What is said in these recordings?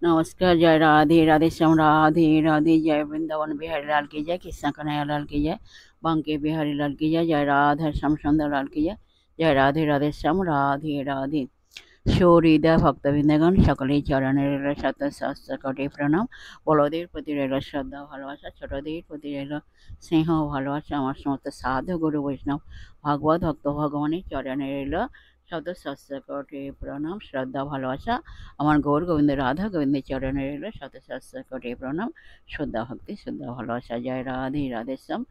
नमस्कार। जय राधे राधे श्याम राधे राधे। जय वृंदावन बिहारी लाल की जय, कृष्ण कन्हैया लाल की जय, बांके बिहारी लाल की जय, जय राधा श्याम सुंदर लाल की जय। जय राधे राधे श्याम राधे राधे। সহৃদয় ভক্তবৃন্দগণ, সকলেই চরণে রইল শত সহস্র কোটি প্রণাম। বড়দের প্রতি রইল শ্রদ্ধা ভালোবাসা, ছোটদের প্রতি রইল স্নেহ ও ভালোবাসা। আমার সমস্ত সাধু গুরু বৈষ্ণব ভাগবত ভক্ত ভগবানের চরণে রইল শত সহস্র কোটি প্রণাম, শ্রদ্ধা ভালোবাসা। আমার গৌর গোবিন্দ রাধা গোবিন্দের চরণে রইল শত সহস্র কোটি প্রণাম, শ্রদ্ধা ভক্তি, শ্রদ্ধা ভালোবাসা। জয় রাধে রাধে শ্যাম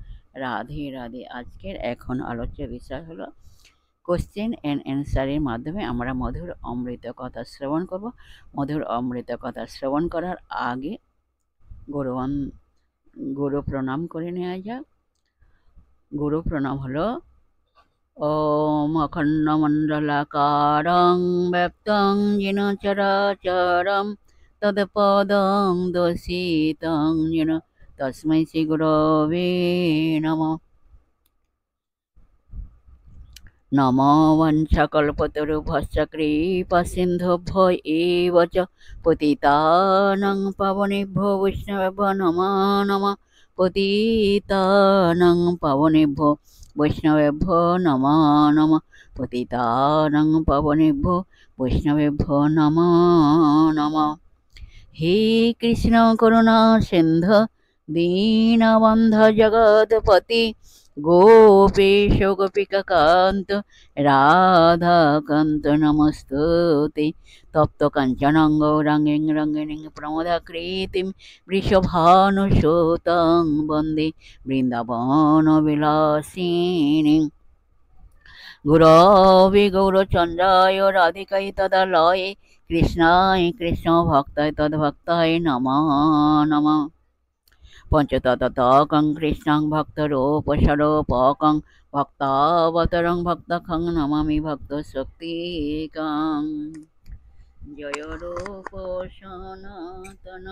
রাধে রাধে। আজকের এখন আলোচ্য বিষয় হলো কোশ্চেন অ্যান্ড অ্যান্সারের মাধ্যমে আমরা মধুর অমৃত কথা শ্রবণ করব। মধুর অমৃত কথা শ্রবণ করার আগে গুরু প্রণাম করে নেওয়া যাক। গুরু প্রণাম হলো ওম অখণ্ডমণ্ডলাকারং ব্যক্তং যেন চরাচরম তৎপদং দর্শিতং যেন তস্मै শ্রী গুরবে নমঃ। নমো বঞ্চকল্পতরুভ্যশ্চ কৃপাসিন্ধুভ্য এব চ পতিতানাং পাবনেভ্যো বৈষ্ণবেভ্যো নমো নমঃ। পতিতানাং পাবনেভ্যো বৈষ্ণবেভ্যো নমো নমঃ। পতিতানাং পাবনেভ্যো বৈষ্ণবেভ্যো নমো নমঃ। হে কৃষ্ণ করুণা সিন্ধু দীনবন্ধু জগৎপতি গোপেশ গোপিকান্ত রাধাকান্ত নমস্তুতে। তপ্ত কাঞ্চনং গৌরাঙ্গীং রঙ্গিণীং প্রমদাকৃতিম বৃষভানুসুতং বন্দে বৃন্দাবন বিলাসিনীং। গুরবে গৌরচন্দ্রায় রাধিকায় তদালয়ে কৃষ্ণায় কৃষ্ণ ভক্তায় তদ্ভক্তায় নমঃ নমঃ। পঞ্চতত্ত্বকং কৃষ্ণং ভক্তরূপস্বরূপকং ভক্তাবতারং ভক্তখং নমামি ভক্তশক্তিকং। জয় রূপ সনাতন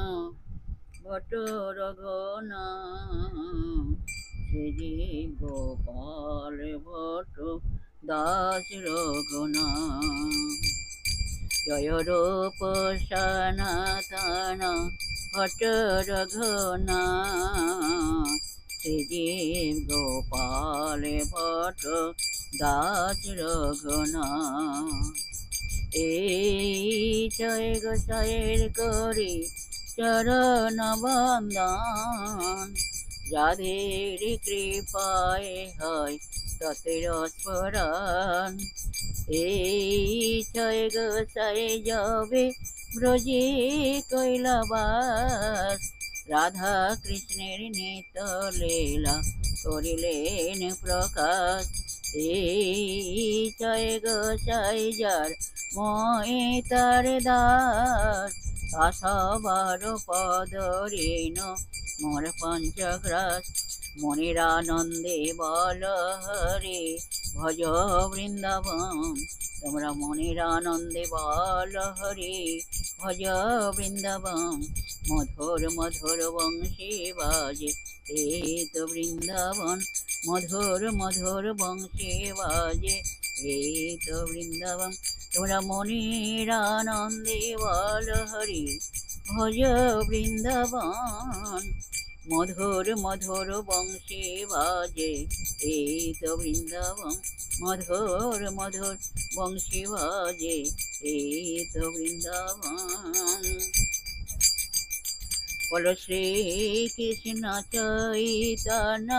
ভট্ট রঘুনাথ, শ্রী গোপাল ভট্ট দাস রঘুনাথ। জয় রূপ সনাতন ভট্ট রঘুনাথ, শ্রী গোপাল ভট্ট দাস রঘুনাথ। এই জয় গোসাইয়ের করি চরণ বন্দন, যাদের কৃপায় হয় ততের স্মরণ। এই জয় গোসাই যাবে ব্রজে কৈলাবাস, রাধা কৃষ্ণের নিত লীলা করিলেন প্রকাশ। এই জয় গোসাই যার মই তার দাস, সবার পদরেণ মোর পঞ্চগ্রাস। মনের আনন্দে বল হরে ভজ বৃন্দাবন, তোমরা মনের আনন্দে বল হরে ভজ বৃন্দাবন। মধুর মধুর বংশী বাজে এই তো বৃন্দাবন, মধুর মধুর বংশী বাজে এই তো বৃন্দাবন। তোমরা মনের আনন্দে বল হরে ভজ বৃন্দাবন, মধুর মধুর বংশী বাজে এই তো বৃন্দাবন। মধুর মধুর বংশী বাজে এই তো বৃন্দাবন। বলো শ্রী কৃষ্ণ চৈতন্য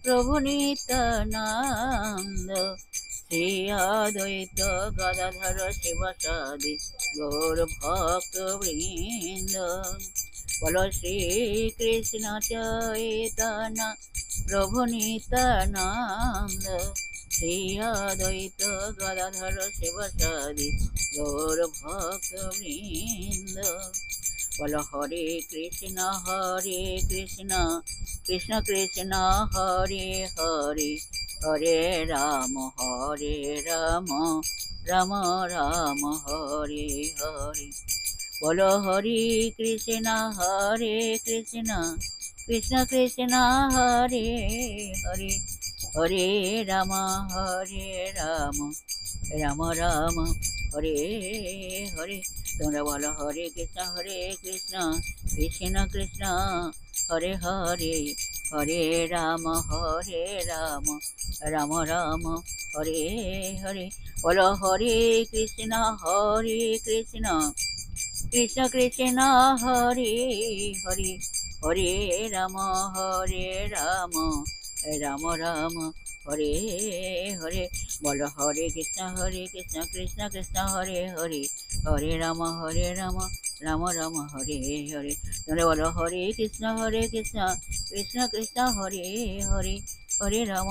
প্রভু নিত্যানন্দ, শ্রী অদ্বৈত গদাধর শিবাসাদি গৌর ভক্ত বৃন্দ। বলো শ্রী কৃষ্ণ চৈতন্য প্রভু নিত্যানন্দ, শ্রী অদ্বৈত গদাধর শিবাসাদি গৌর ভক্ত বৃন্দ। বলো হরে কৃষ্ণ কৃষ্ণ কৃষ্ণ হরে হরে, হরে রাম রাম রাম হরে হরে। বলো হরে কৃষ্ণ কৃষ্ণ কৃষ্ণ হরে হরে, হরে রাম রাম রাম হরে হরে। তোমরা বলো হরে কৃষ্ণ কৃষ্ণ কৃষ্ণ হরে হরে, হরে রাম রাম রাম হরে হরে। বলো হরে কৃষ্ণ কৃষ্ণ কৃষ্ণ হরে হরে, হরে রাম রাম রাম হরে হরে। বলো হরে কৃষ্ণ কৃষ্ণ কৃষ্ণ হরে হরে, হরে রাম রাম রাম হরে হরে। তোমরা বলো হরে কৃষ্ণ কৃষ্ণ কৃষ্ণ হরে হরে, হরে রাম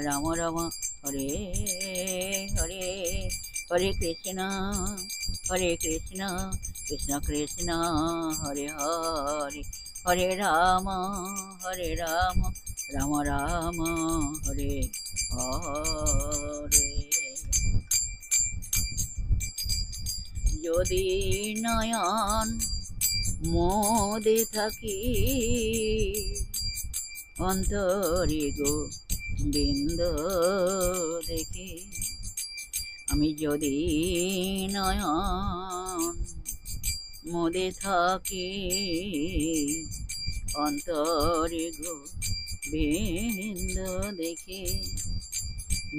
রাম রাম হরে হরে। হরে কৃষ্ণ কৃষ্ণ কৃষ্ণ হরে হরে, হরে রাম রাম রাম হরে হরে। যদি নয়ন মোদে থাকি অন্তরে গোবিন্দ দেখি, আমি যদি নয়ন মোদে থাকি অন্তরে গোবিন্দ দেখি,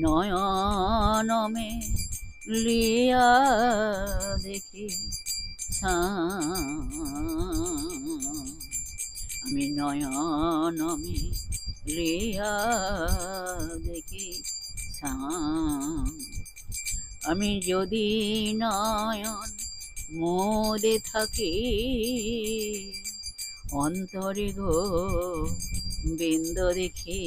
নয়ন মে লিয়া দেখি আমি নয়ন মে লিয়া দেখি। আমি যদি নয়ন মোদে থাকি অন্তরে গোবিন্দ দেখি,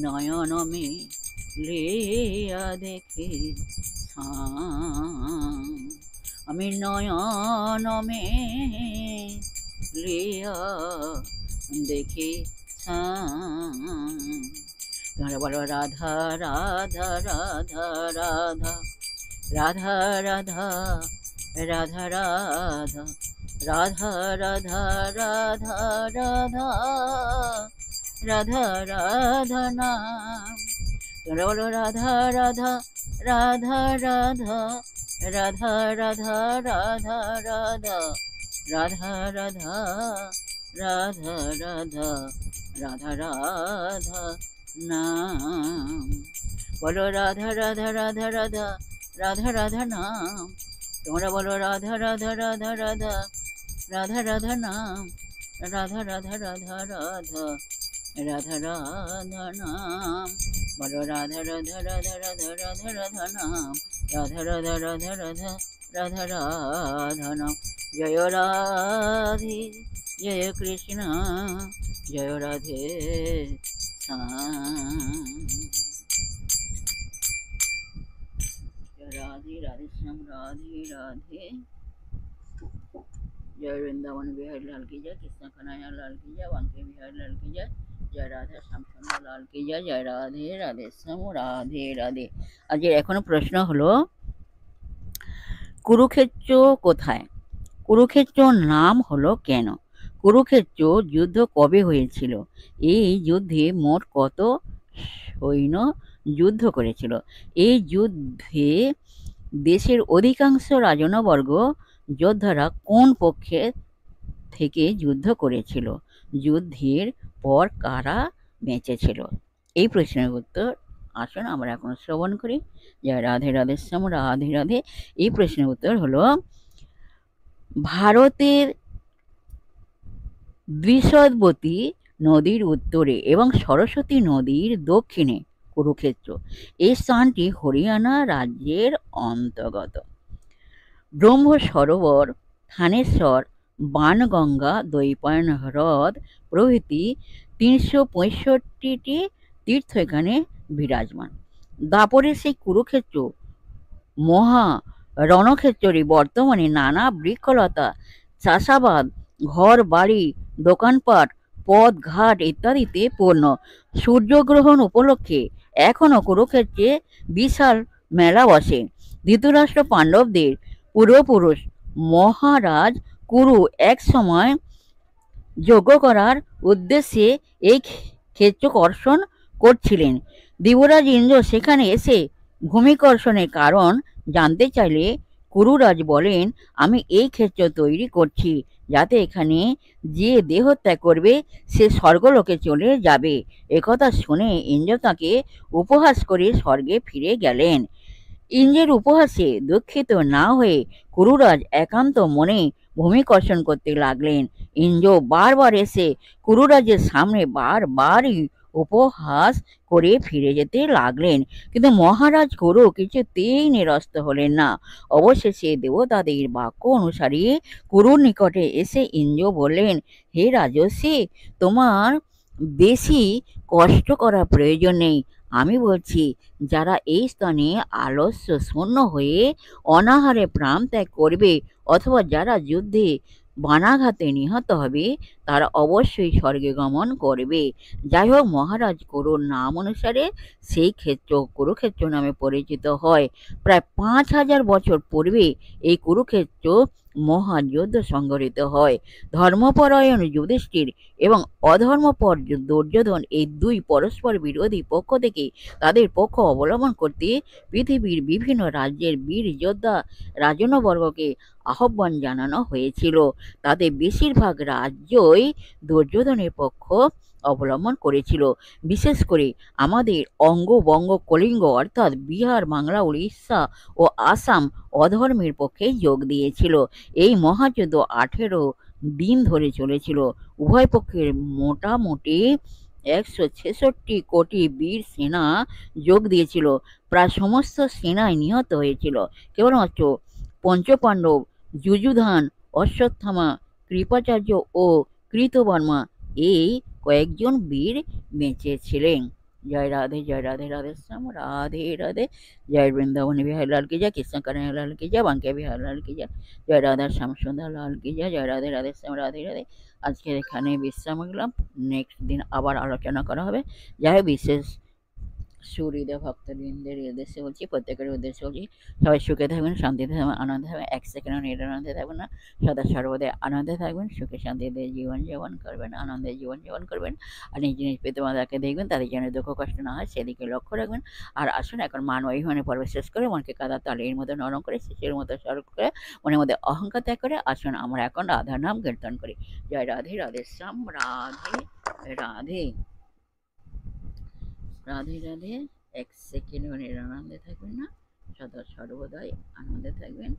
নয়ন মে লিয়া দেখি আমি নয়ন মে লিয়া দেখি। তোমরা বলো রাধা রাধা রাধা রাধা রাধা রাধা রাধা রাধা রাধা রাধা রাধা রাধা রাধা নাম। তোমরা বলো রাধা রাধা রাধা রাধা রাধা রাধা রাধা রাধা রাধা রাধা রাধা রাধা রাধা রাধা নাম। বলো রাধা রাধা রাধা রাধা রাধা রাধা নাম। তোমরা বলো রাধা রাধা রাধা রাধা রাধা রাধা নাম, রাধা রাধা রাধা রাধা রাধা রাধা নাম। বলো রাধা রাধা রাধা রাধা রাধা রাধা নাম, রাধা রাধা রাধা রাধা রাধা রাধা নাম। জয় রাধে জয় কৃষ্ণ জয় রাধে রাধে রাধে শ্যাম রাধে রাধে। जय वृंदावन बिहारी लाल की जय, कृष्ण कन्हैया लाल की जय, बांके बिहारी लाल की जय, जय राधा श्यामचंद्र लाल की जय, जय राधे राधे श्याम राधे राधे। আজকের এখনো প্রশ্ন হলো কুরুক্ষেত্র কোথায়? কুরুক্ষেত্র নাম হলো কেন? কুরুক্ষেত্র যুদ্ধ কবে হয়েছিল? এই যুদ্ধে মোট কত সৈন্য যুদ্ধ করেছিল? এই যুদ্ধে দেশের অধিকাংশ রাজনবর্গ যোদ্ধারা কোন পক্ষে থেকে যুদ্ধ করেছিল? যুদ্ধের পর কারা বেঁচেছিল? এই প্রশ্নের উত্তর আসুন আমরা এখন শ্রবণ করি। জয় রাধে রাধে শ্যাম রাধে রাধে। এই প্রশ্নের উত্তর হলো ভারতের বৃষভবতী নদীর উত্তরে এবং সরস্বতী নদীর দক্ষিণে কুরুক্ষেত্র। এই স্থানটি হরিয়ানা রাজ্যের অন্তর্গত। ব্রহ্ম সরোবর, থানেশ্বর, বাণগঙ্গা, দৈপায়ন হ্রদ প্রভৃতি 365টি তীর্থ এখানে বিরাজমান। দাপরের সেই কুরুক্ষেত্র মহা রণক্ষেত্রে বর্তমানে নানা বৃক্ষলতা, চাষাবাদ, ঘর বাড়ি, দোকানপাট, পথ ঘাট ইত্যাদিতে পূর্ণ। সূর্যগ্রহণ উপলক্ষে এখনও কুরুক্ষেত্রে বিশাল মেলা বসে। ধৃতরাষ্ট্র পাণ্ডবদের পূর্বপুরুষ মহারাজ কুরু এক সময় যজ্ঞ করার উদ্দেশ্যে এই ক্ষেত্র কর্ষণ করছিলেন। দেবরাজ ইন্দ্র সেখানে এসে ভূমিকর্ষণের কারণ জানতে চাইলে কুরুরাজ বলেন, আমি এই ক্ষেত্র তৈরি করছি যাতে এখানে যে দেহত্যাগ করবে সে স্বর্গলোকে চলে যাবে। একথা শুনে ইন্দ্র তাকে উপহাস করে স্বর্গে ফিরে গেলেন। ইন্দ্রের উপহাসে দুঃখিত না হয়ে কুরুরাজ একান্ত মনে ভূমিকর্ষণ করতে লাগলেন। ইন্দ্র বারবার এসে কুরুরাজের সামনে বারবারই উপহাস করে ফিরে যেতে লাগলেন, কিন্তু মহারাজ কুরু কিছুতেই নিরস্ত হলেন না। অবশেষে দেবতাদের বাক্য অনুসারে কুরুর নিকটে এসে ইন্দ্র বললেন, হে রাজর্ষি, তোমার বেশি কষ্ট করার প্রয়োজন নেই। আমি বলছি, যারা এই স্থানে আলস্য শূন্য হয়ে অনাহারে প্রাণ ত্যাগ করবে অথবা যারা যুদ্ধে বানাঘাতে নিহত হবে তারা অবশ্যই স্বর্গে গমন করবে। যাই হোক, মহারাজ কুরুর নাম অনুসারে সেই ক্ষেত্র কুরুক্ষেত্র নামে পরিচিত হয়। প্রায় ৫,০০০ বছর পূর্বে এই কুরুক্ষেত্র মহাযুদ্ধ সংঘটিত হয়। ধর্মপরায়ণ যুধিষ্ঠির এবং অধর্মপর দুর্যোধন এই দুই পরস্পর বিরোধী পক্ষ থেকে তাদের পক্ষ অবলম্বন করতে পৃথিবীর বিভিন্ন রাজ্যের বীর যোদ্ধা রাজন্যবর্গকে আহ্বান জানানো হয়েছিল। তাদের বেশিরভাগ রাজ্যই দুর্যোধনের পক্ষ অবলম্বন করেছিল। বিশেষ করে আমাদের অঙ্গ বঙ্গ কলিঙ্গ অর্থাৎ বিহার, বাংলা, উড়িষ্যা ও আসাম অধর্মের পক্ষে যোগ দিয়েছিল। এই মহাযুদ্ধ 18 দিন ধরে চলেছিল। উভয় পক্ষের মোটামুটি 166 কোটি বীর সেনা যোগ দিয়েছিল। প্রায় সমস্ত সেনাই নিহত হয়েছিল। কেবলমাত্র পঞ্চপাণ্ডব যুযুধান, অশ্বত্থামা, কৃপাচার্য ও কৃতবর্মা এই কয়েকজন বীর বেঁচে ছিলেন। জয় রাধে, জয় রাধে, রাধে শ্যাম, রাধে রাধে। জয় বৃন্দাবনী বিহার লাল কি জয়, কৃষ্ণ কানাইয়া লাল কি জয়, বাঙ্কে বিহার লাল কি জয়, জয় রাধা শ্যাম সুন্দর লাল কি জয়, জয় রাধে, রাধে শ্যাম, রাধে রাধে। আজকে এখানে বিশ্রাম নিলাম। নেক্সট দিন আবার আলোচনা করা হবে। যাই হোক, বিশেষ সুহৃদয় ভক্তবৃন্দের উদ্দেশ্যে বলছি, প্রত্যেকের উদ্দেশ্যে বলছি, সবাই সুখে থাকবেন, শান্তিতে থাকবেন, আনন্দে থাকবেন, এক সেকেন্ডও নিরানন্দে থাকবেন না, সদা সর্বদাই আনন্দে থাকবেন, সুখে শান্তিতে জীবনযাপন করবেন, আনন্দে জীবনযাপন করবেন। আর নিজ নিজ পিতামাতাকে দেখবেন, তাদের যেন দুঃখ কষ্ট না হয় সেদিকে লক্ষ্য রাখবেন। আর আসুন, এখন মান অভিমানে পর্ব শেষ করে মনকে কাদা তালের মতো নরম করে শিশুর মতো সরল করে মনের মধ্যে অহংকার ত্যাগ করে আসুন আমরা এখন রাধার নাম কীর্তন করি। জয় রাধে, রাধে শ্যাম, রাধে রাধে, রাধে রাধে। এক সেকেন্ডও নিরানন্দে থাকবেন না, সদা সর্বদাই আনন্দে থাকবেন।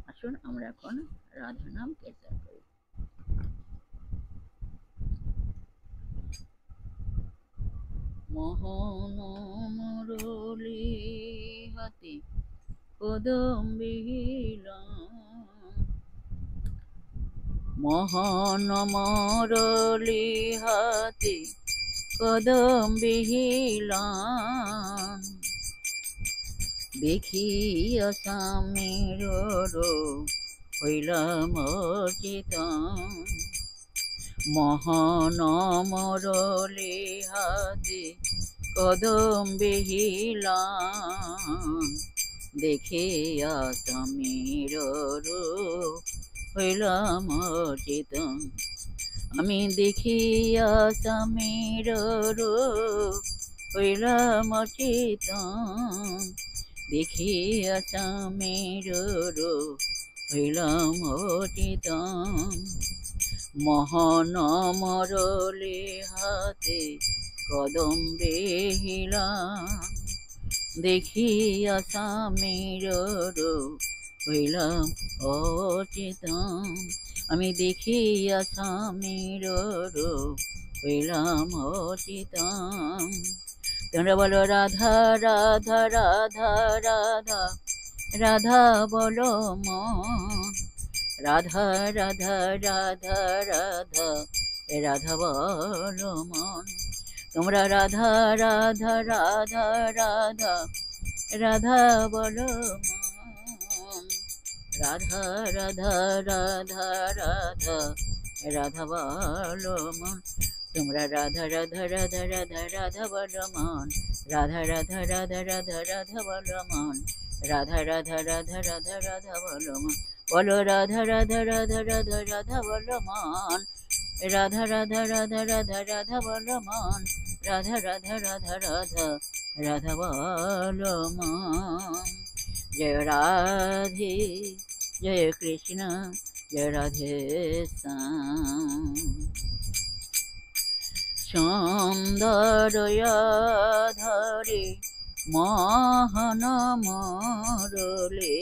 আসুন আমরা এখন রাধা নাম কীর্তন করি। মোহন মুরলী হাতে কদম্বিলা, মোহন মুরলী হাতে কদম্বিলান, দেখিয়া স্বামীর হইলাম অচেতন। মোহন মুরলী হাতে কদম্বিলান, দেখিয়া স্বামীর হইলাম অচেতন। আমি দেখিয়া স্বামীর হইলাম অচেতন, দেখিয়া স্বামীর হইলাম অচেতন। মোহন মুরলী হাতে কদম্বিলান, দেখিয়া স্বামীর হইলাম অচেতন। আমি দেখিয়া স্বামীর হইলাম অচেতন। তোমরা বলো রাধা রাধা রাধা রাধা, রাধা বলো মন, রাধা রাধা রাধা রাধা, রাধা বলো মন। তোমরা রাধা রাধা রাধা রাধা, রাধা বলো মন, রাধা রাধা রাধা রাধা, রাধা বলো মন। তোমরা রাধা রাধা রাধা রাধা, রাধা বলো মন, রাধা রাধা রাধা রাধা, রাধা বলো মন, রাধা রাধা রাধা রাধা, রাধা বলো মন। বলো রাধা রাধা রাধা রাধা, রাধা বলো মন, রাধা রাধা রাধা রাধা, রাধা বলো মন, রাধা রাধা রাধা রাধা, রাধা বলো মাম। জয় রাধে জয় কৃষ্ণ জয় রাধে শ্যাম। সৌন্দর্য ধরে মোহন মরলে,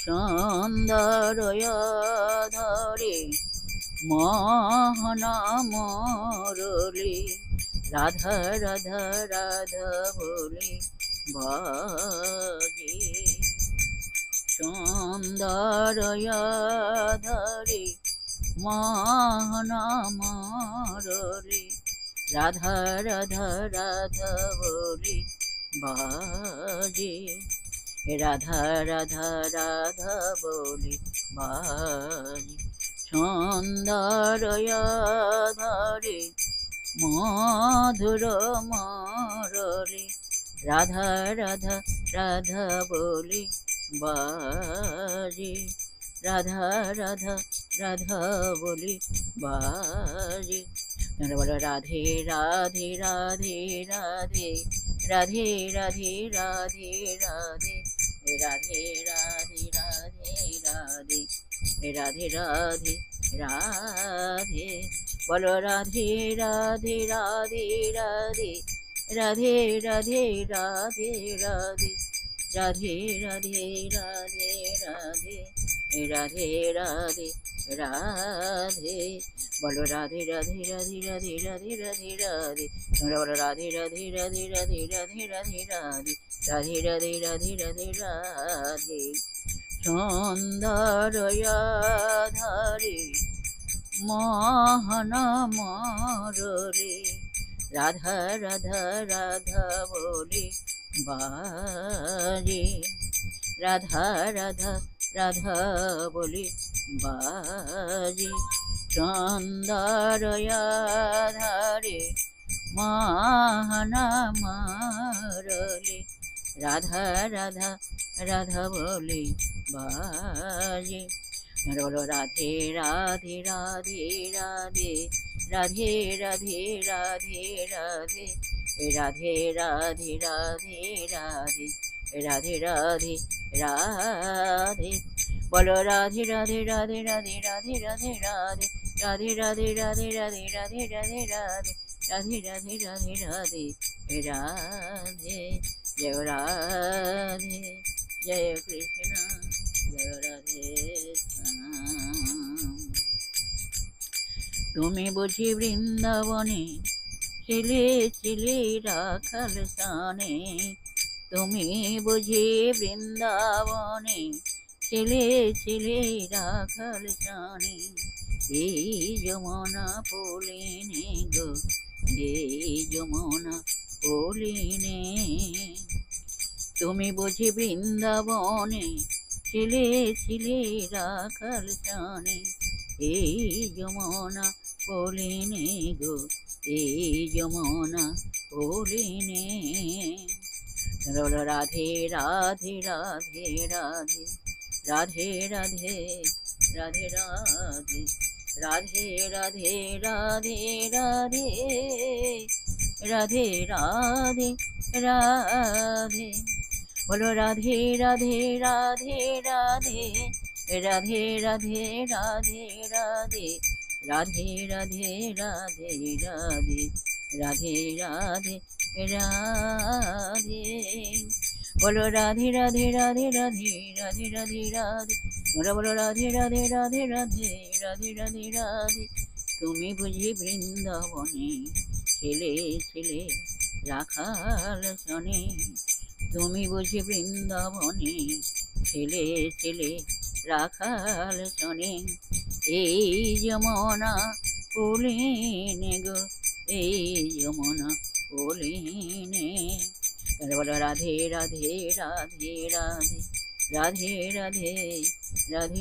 সৌন্দর্য ধরে মোহন মরলে, রাধা রাধা রাধা বলে বাজে। সৌন্দর্য ধরে মোহন মরলে, রাধা রাধা রাধা বলে বাজে। রাধা রাধা রাধা বলে বাজে। সৌন্দর্য ধরে মধুর মরলে, রাধা রাধা রাধা বলে বাজে। রাধা রাধা রাধা বলে বাজে। বলো রাধে রাধে রাধে রাধে রাধে রাধে রাধে রাধে রাধে রাধে রাধে রাধে রাধে রাধে। বলো রাধে রাধে রাধে রাধে রাধে রাধে রাধে রাধে রাধে রাধে রাধে রাধে রাধে রাধে রাধে। বলো রাধে রাধে রাধে রাধে রাধে রাধে রাধে। তোমরা বলো রাধে রাধে রাধে রাধে রাধে রাধে রাধে রাধে রাধে রাধে রাধে রাধে। সৌন্দর্য ধরে মোহন মরলে, রাধা রাধা রাধা বলে বাজে। রাধা রাধা রাধা বলে বাজে। সৌন্দর্য ধরে মোহন মরলে, রাধা রাধা রাধা বলে বাজে। বলো রাধে রাধে রাধে রাধে রাধে রাধে রাধে রাধে রাধে রাধে রাধে রাধে রাধে রাধে রাধে। বলো রাধে রাধে রাধে রাধে রাধে রাধে রাধে রাধে রাধে রাধে রাধে রাধে রাধে রাধে রাধে রাধে রাধে রাধে। জয় রাধে জয় কৃষ্ণ জয় রাধে শ্যাম। তুমি বুঝি বৃন্দাবনে ছিলে ছিলে রাখাল স্থানে, তুমি বুঝি বৃন্দাবনে ছিলে ছিলে রাখাল স্থানে। এই যমুনা পলিনে গো এই যমুনা পলিনে, তুমি বুঝি বৃন্দাবনে ছিলে ছিলে রাখাল স্থানে। এই যমুনা পলিনে গো এই যমুনা পলিনে। বলো রাধে রাধে রাধে রাধে রাধে রাধে রাধে রাধে রাধে রাধে রাধে রাধে রাধে রাধে রাধে। বলো রাধে রাধে রাধে রাধে রাধে রাধে রাধে রাধে রাধে রাধে রাধে রাধে রাধে রাধে রাধে। বলো রাধে রাধে রাধে রাধে রাধে রাধে রাধে। বলো বলো রাধে রাধে রাধে রাধে রাধে রাধে রাধে। তুমি বুঝি বৃন্দাবনে ছিলে ছিলে রাখাল শনে, তুমি বুঝি বৃন্দাবনে ছিলে ছিলে রাখাল শনে। এই যমুনা পলিনে গো এই যমুনা পলিনে। বলো রাধে রাধে রাধে রাধে রাধে রাধে রাধে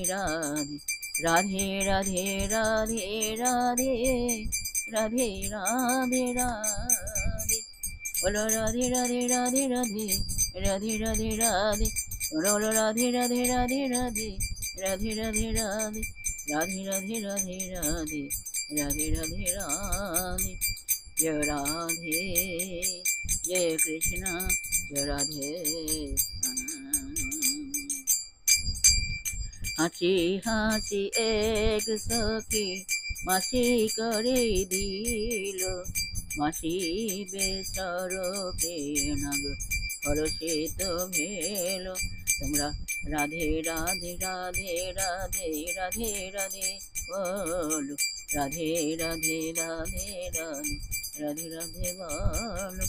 রাধে রাধে রাধে রাধে রাধে রাধে রাধে। বলো রাধে রাধে রাধে রাধে রাধে রাধে রাধে। বলো রাধে রাধে রাধে রাধে রাধে রাধে রাধে রাধে রাধে রাধে রাধে রাধে রাধে রাধে। জয় রাধে जय कृष्ण जय राधे श्याम। হাসি হাসি এক সখী মাসি করে দিল, মাসি বেসরপে নাগ পরশে তো ভেল। তোমরা রাধে রাধে রাধে রাধে রাধে রাধে বলো, রাধে রাধে রাধে রাধে রাধে রাধে বলো।